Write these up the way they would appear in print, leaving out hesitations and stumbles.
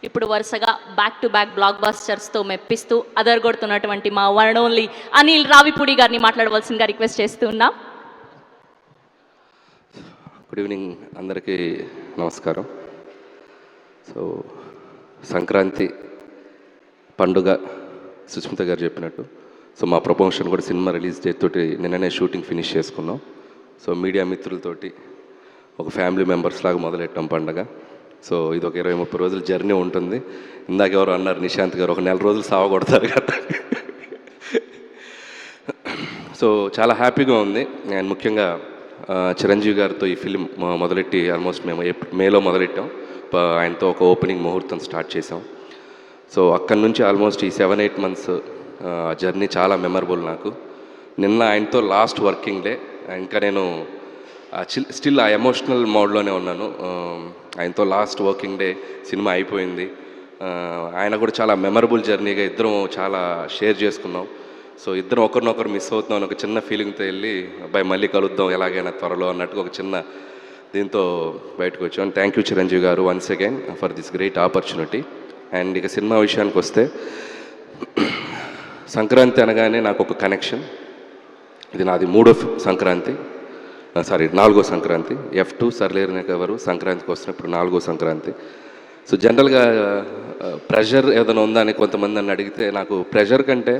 ఇప్పుడు వరుసగా back to back black బస్టర్స్తో మెప్పిస్తూ అదరగొడుతున్నటువంటి మా వన్ ఓన్లీ అనిల్ రావిపూడి గారిని మాట్లాడవలసిందిగా రిక్వెస్ట్ చేస్తూ ఉన్నాం. గుడ్ ఈవినింగ్ అందరికీ నమస్కారం. సో సంక్రాంతి పండుగ సుస్మిత గారు చెప్పినట్టు సో మా ప్రమోషన్ కూడా సినిమా రిలీజ్ డేట్ తోటి నిన్ననే షూటింగ్ ఫినిష్ చేసుకున్నాం. సో మీడియా మిత్రులతోటి ఒక ఫ్యామిలీ మెంబర్స్ లాగా మొదలెట్టాం పండుగ. సో ఇది ఒక 20-30 రోజుల జర్నీ ఉంటుంది. ఇందాక ఎవరు అన్నారు నిశాంత్ గారు ఒక 4 రోజులు సావగొడతారు కదా. సో చాలా హ్యాపీగా ఉంది. అండ్ ముఖ్యంగా చిరంజీవి గారితో ఈ ఫిలిం మొదలెట్టి ఆల్మోస్ట్ మేము మేలో మొదలెట్టాం. ఆయనతో ఒక ఓపెనింగ్ ముహూర్తం స్టార్ట్ చేసాం. సో అక్కడి నుంచి ఆల్మోస్ట్ ఈ 7-8 మంత్స్ జర్నీ చాలా మెమరబుల్ నాకు. నిన్న ఆయనతో లాస్ట్ వర్కింగ్ డే. ఇంకా నేను స్టిల్ ఆ ఎమోషనల్ మోడ్లోనే ఉన్నాను. ఆయనతో లాస్ట్ వర్కింగ్ డే సినిమా అయిపోయింది. ఆయన కూడా చాలా మెమరబుల్ జర్నీగా ఇద్దరం చాలా షేర్ చేసుకున్నాం. సో ఇద్దరం ఒకరినొకరు మిస్ అవుతున్నాం ఒక చిన్న ఫీలింగ్తో వెళ్ళి అబ్బాయి మళ్ళీ కలుద్దాం ఎలాగైనా త్వరలో అన్నట్టుగా ఒక చిన్న దీంతో బయటకు వచ్చాం. థ్యాంక్ యూ చిరంజీవి గారు once again for this great opportunity. And ఇక సినిమా విషయానికి వస్తే సంక్రాంతి అనగానే నాకు ఒక కనెక్షన్. ఇది నాది 3వ సంక్రాంతి, సారీ 4వ సంక్రాంతి. F2 సర్లేరునెవరు సంక్రాంతికి వస్తున్న ఇప్పుడు 4వ సంక్రాంతి. సో జనరల్గా ప్రెషర్ ఏదైనా ఉందా అని కొంతమంది నన్ను అడిగితే నాకు ప్రెషర్ కంటే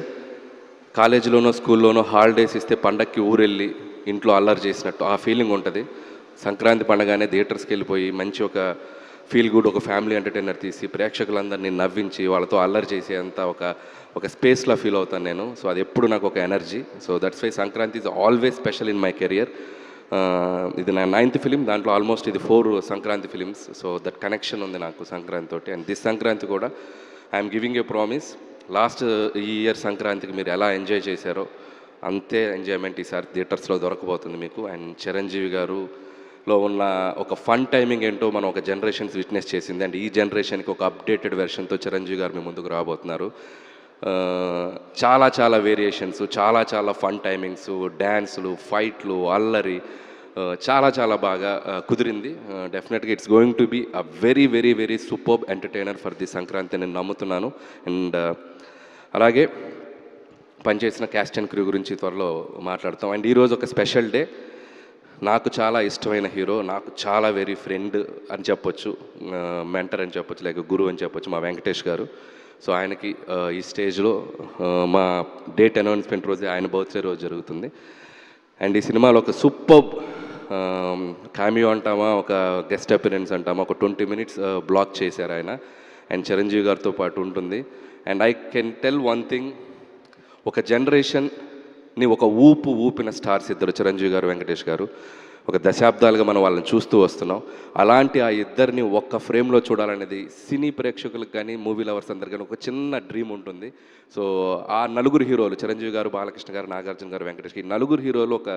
కాలేజీలోనో స్కూల్లోనో హాలిడేస్ ఇస్తే పండక్కి ఊరెళ్ళి ఇంట్లో అల్లరి చేసినట్టు ఆ ఫీలింగ్ ఉంటుంది. సంక్రాంతి పండగానే థియేటర్స్కి వెళ్ళిపోయి మంచి ఒక ఫీల్ గుడ్ ఒక ఫ్యామిలీ ఎంటర్టైనర్ తీసి ప్రేక్షకులందరినీ నవ్వించి వాళ్ళతో అల్లరి చేసేంత ఒక స్పేస్లో ఫీల్ అవుతాను నేను. సో అది ఎప్పుడు నాకు ఒక energy. So that's why Sankranti is always special in my career. ఇది నా 9th ఫిలిం. దాంట్లో ఆల్మోస్ట్ ఇది 4 Sankranti films. So that connection ఉంది నాకు సంక్రాంతి తోటి. అండ్ దిస్ సంక్రాంతి కూడా I'm giving a promise. Last ఈ ఇయర్ సంక్రాంతికి మీరు ఎలా ఎంజాయ్ చేశారో అంతే ఎంజాయ్మెంట్ ఈసారి థియేటర్స్లో దొరకబోతుంది మీకు. అండ్ చిరంజీవి గారులో ఉన్న ఒక ఫన్ టైమింగ్ ఏంటో మనం ఒక జనరేషన్స్ విట్నెస్ చేసింది. అండ్ ఈ జనరేషన్కి ఒక అప్డేటెడ్ వెర్షన్తో చిరంజీవి గారు మీ ముందుకు రాబోతున్నారు. చాలా చాలా వేరియేషన్స్, చాలా ఫన్ టైమింగ్స్, డ్యాన్సులు, ఫైట్లు, అల్లరి చాలా చాలా బాగా కుదిరింది. డెఫినెట్గా it's going to be a very very very superb entertainer for the Sankranti నేను నమ్ముతున్నాను. అండ్ అలాగే పనిచేసిన క్యాస్ట్ అండ్ క్రూ గురించి త్వరలో మాట్లాడతాం. అండ్ ఈరోజు ఒక స్పెషల్ డే. నాకు చాలా ఇష్టమైన హీరో, నాకు చాలా వెరీ ఫ్రెండ్ అని చెప్పొచ్చు, మెంటర్ అని చెప్పొచ్చు, లేక గురువు అని చెప్పొచ్చు, మా వెంకటేష్ గారు. సో ఆయనకి ఈ స్టేజ్లో మా డేట్ అనౌన్స్మెంట్ రోజే ఆయన బర్త్డే రోజు జరుగుతుంది. అండ్ ఈ సినిమాలో ఒక సూపర్బ్ కామియో అంటామా, ఒక గెస్ట్ అపిరెన్స్ అంటామా, ఒక 20 minutes బ్లాక్ చేశారు ఆయన. అండ్ చిరంజీవి గారితో పాటు ఉంటుంది. And I can tell one thing, ఒక జనరేషన్ని ఒక ఊపిన స్టార్స్ ఇద్దరు, చిరంజీవి గారు, వెంకటేష్ గారు. ఒక దశాబ్దాలుగా మనం వాళ్ళని చూస్తూ వస్తున్నాం. అలాంటి ఆ ఇద్దరిని ఒక్క ఫ్రేమ్లో చూడాలనేది సినీ ప్రేక్షకులకు కానీ మూవీ లవర్స్ అందరు కానీ ఒక చిన్న డ్రీమ్ ఉంటుంది. సో ఆ నలుగురు హీరోలు చిరంజీవి గారు, బాలకృష్ణ గారు, నాగార్జున గారు, వెంకటేష్, ఈ నలుగురు హీరోలు ఒక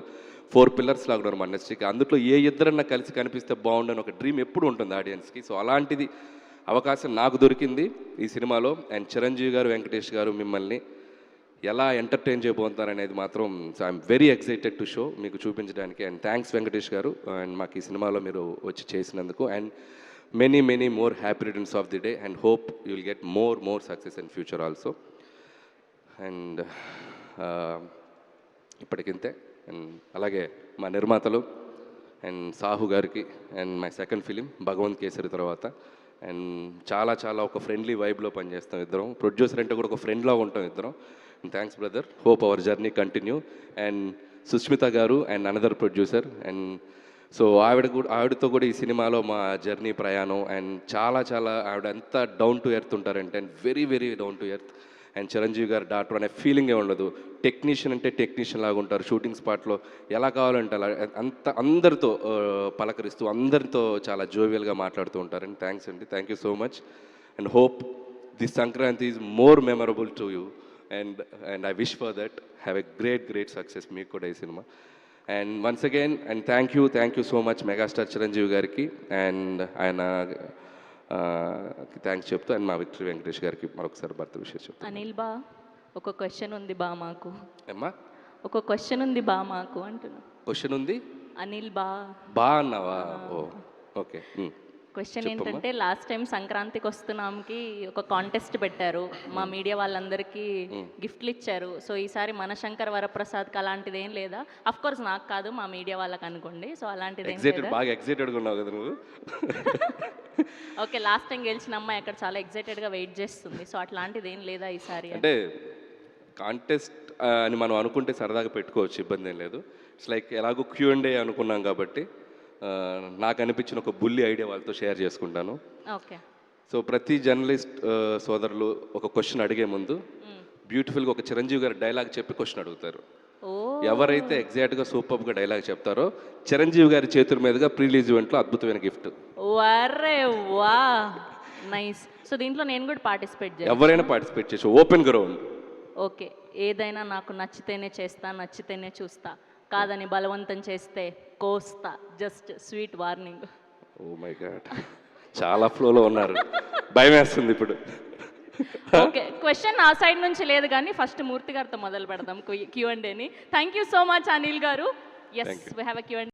4 pillars లాగా ఉన్నారు మన ఇండస్ట్రీకి. అందులో ఏ ఇద్దరన్నా కలిసి కనిపిస్తే బాగుండని ఒక డ్రీమ్ ఎప్పుడు ఉంటుంది ఆడియన్స్కి. సో అలాంటిది అవకాశం నాకు దొరికింది ఈ సినిమాలో. అండ్ చిరంజీవి గారు, వెంకటేష్ గారు మిమ్మల్ని ఎలా ఎంటర్టైన్ చేయబోతున్నారనేది మాత్రం I'm very excited to show మీకు చూపించడానికి. అండ్ థ్యాంక్స్ వెంకటేష్ గారు అండ్ మాకు ఈ సినిమాలో మీరు వచ్చి చేసినందుకు. And many more happy returns of the day and hope you will get more success in future also. And ఇప్పటికింతే. అండ్ అలాగే మా నిర్మాతలు అండ్ సాహు గారికి and my second film Bhagavanth Kesari తర్వాత. అండ్ చాలా ఒక ఫ్రెండ్లీ వైబ్లో పనిచేస్తాం ఇద్దరం. ప్రొడ్యూసర్ అంటే కూడా ఒక ఫ్రెండ్లా ఉంటాం ఇద్దరం. Thanks brother, hope our journey continue. And Sushmita గారు and another producer. And so ఆవిడతో కూడా ఈ సినిమాలో మా జర్నీ ప్రయాణం. అండ్ చాలా ఆవిడ ఎంత డౌన్ టు ఎర్త్ ఉంటారంటే, and very down to earth. And Chiranjeevi గారు డాక్టర్ అనే ఫీలింగే ఉండదు. టెక్నీషియన్ అంటే టెక్నీషియన్ లాగా ఉంటారు. షూటింగ్ స్పాట్లో ఎలా కావాలంటే అలా అందరితో పలకరిస్తూ అందరితో చాలా జోవియల్గా మాట్లాడుతూ ఉంటారు. అండ్ థ్యాంక్స్ అండి, thank you so much. And hope this Sankranti is more memorable to you. And I wish for that. Have a great success మీకు కూడా ఈ cinema. And once again and thank you so much megastar Chiranjeevi గారికి and ఆయన thanks చెప్తూ and మా victory Venkatesh గారికి మరొకసారి birth విషయం చెప్తాను. అనిల్ బా ఒక క్వశ్చన్ ఉంది బా మాకు. అమ్మా ఒక క్వశ్చన్ ఉంది బా మాకు అంటున్నా. క్వశ్చన్ ఉంది అనిల్ బా అన్నావా? ఓ ఓకే. క్వశ్చన్ ఏంటంటే లాస్ట్ టైం సంక్రాంతికి వస్తున్నాంకి ఒక కాంటెస్ట్ పెట్టారు, మా మీడియా వాళ్ళందరికీ గిఫ్ట్లు ఇచ్చారు. సో ఈసారి మన శంకర్ వరప్రసాద్కి అలాంటిది ఏం లేదా? అఫ్ కోర్స్ నాకు కాదు, మా మీడియా వాళ్ళకి అనుకోండి. సో అలాంటిది ఏం ఎగ్జైటెడ్, లేదా? బాగా ఎగ్జైటెడ్గా ఉన్నావు కదా నువ్వు. ఓకే, లాస్ట్ టైం గెలిచిన అమ్మాయి అక్కడ చాలా ఎగ్జైటెడ్గా వెయిట్ చేస్తుంది. సో అట్లాంటిది ఏం లేదా ఈసారి? అంటే కాంటెస్ట్ అని మనం అనుకుంటే సరదాగా పెట్టుకోవచ్చు, ఇబ్బంది ఏం లేదు. ఇట్స్ లైక్ ఎలాగో Q&A అనుకున్నాం కాబట్టి నాకు అనిపించిన ఒక బుల్లి ఐడియా వాళ్ళతో షేర్ చేసుకుంటాను. ఓకే. సో ప్రతి జర్నలిస్ట్ సోదరులు ఒక క్వశ్చన్ అడిగే ముందు బ్యూటిఫుల్గా ఒక చిరంజీవి గారి డైలాగ్ చెప్పి క్వశ్చన్ అడుగుతారు. ఓ, ఎవరైతే ఎగ్జాక్ట్గా సూపర్గా డైలాగ్ చెప్తారో చిరంజీవి గారి చేతుల మీదుగా ప్రీ రిలీజ్ ఈవెంట్లో అద్భుతమైన గిఫ్ట్. వరే వా, నైస్. సో దీంట్లో నేను కూడా పార్టిసిపేట్ చేయాలి? ఎవరైనా పార్టిసిపేట్ చేయొచ్చు, ఓపెన్ గ్రౌండ్. ఓకే. ఏదైనా నాకు నచ్చితేనే చేస్తా, నచ్చితేనే చూస్తా, కాదని బలవంతం చేస్తే కోస్తా. Just sweet warning. Oh my god, చాలా ఫ్లోలో ఉన్నారు, భయం వేస్తుంది ఇప్పుడు. ఓకే, క్వశ్చన్ ఆ సైడ్ నుంచి లేదు కానీ ఫస్ట్ మూర్తి గారితో మొదలు పెడదాం Q&Aని. Thank you so much Anil గారు. Yes, we have a Q&A.